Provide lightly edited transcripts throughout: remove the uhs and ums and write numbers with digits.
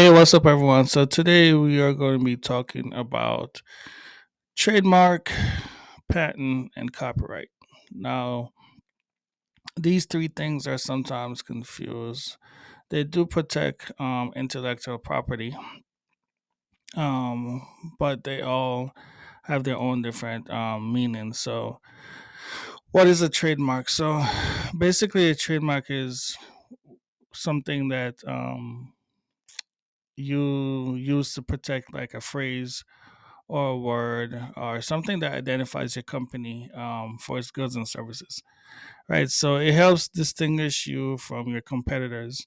Hey, what's up, everyone? So, today we are going to be talking about trademark, patent, and copyright. Now, these three things are sometimes confused. They do protect intellectual property, um, but they all have their own different meanings. So, what is a trademark? So, basically, a trademark is something that you use to protect, like a phrase or a word or something that identifies your company for its goods and services, right? So it helps distinguish you from your competitors,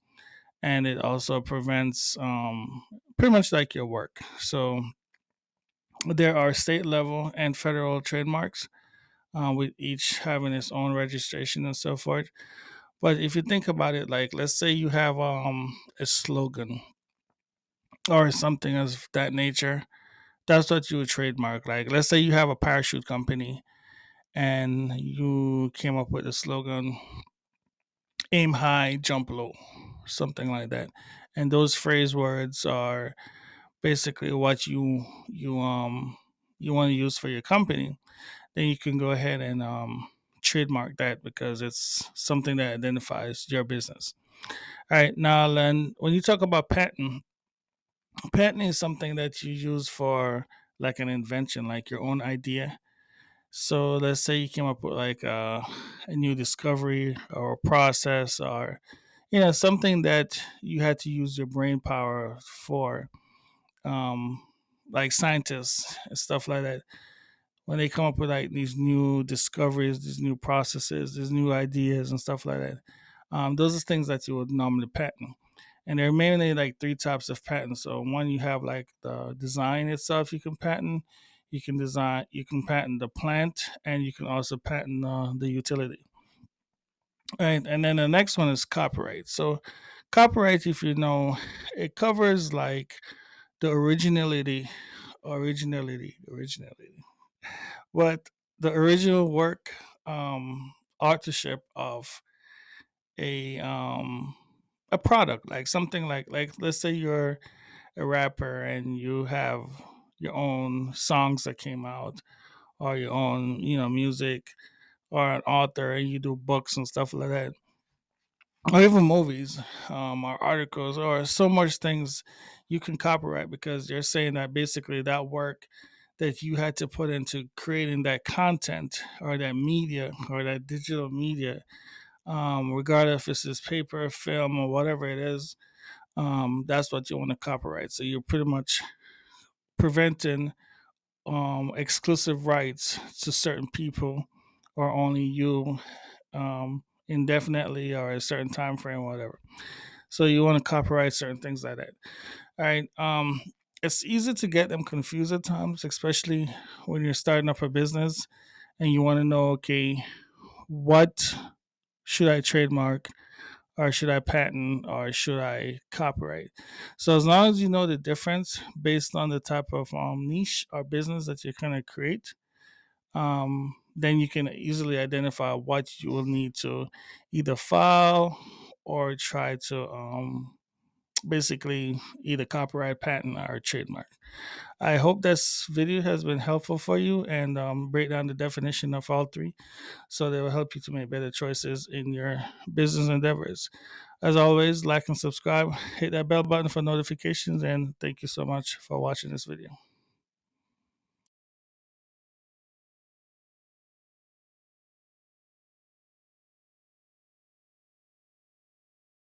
and it also prevents pretty much like your work. So there are state level and federal trademarks, with each having its own registration and so forth. But if you think about it, like let's say you have a slogan or something of that nature, that's what you would trademark. Like let's say you have a parachute company and you came up with a slogan, aim high, jump low, something like that. And those phrase words are basically what you want to use for your company. Then you can go ahead and trademark that because it's something that identifies your business. All right, now then when you talk about patent is something that you use for like an invention, like your own idea. So let's say you came up with like a new discovery or process, or something that you had to use your brain power for, um, like scientists and stuff like that. When they come up with like these new discoveries, these new processes, these new ideas and stuff like that, those are things that you would normally patent. And there are mainly like three types of patents. So one, you have like the design itself. You can patent. You can patent the plant, and you can also patent the utility. Right, and then the next one is copyright. So copyright, if you know, it covers like the originality. But the original work, authorship of a um a product, like something like let's say you're a rapper and you have your own songs that came out, or your own music, or an author and you do books and stuff like that, or even movies, or articles, or so much things you can copyright, because they're saying that basically that work that you had to put into creating that content or that media or that digital media, regardless if it's paper, film, or whatever it is, that's what you want to copyright. So you're pretty much preventing exclusive rights to certain people, or only you, indefinitely, or a certain time frame, whatever. So you want to copyright certain things like that. All right. It's easy to get them confused at times, especially when you're starting up a business and you want to know, okay, what should I trademark, or should I patent, or should I copyright? So as long as you know the difference based on the type of niche or business that you're going to create, then you can easily identify what you will need to either file or try to basically either copyright, patent, or trademark. I hope this video has been helpful for you, and break down the definition of all three, so they will help you to make better choices in your business endeavors. As always, like and subscribe, hit that bell button for notifications, and thank you so much for watching this video.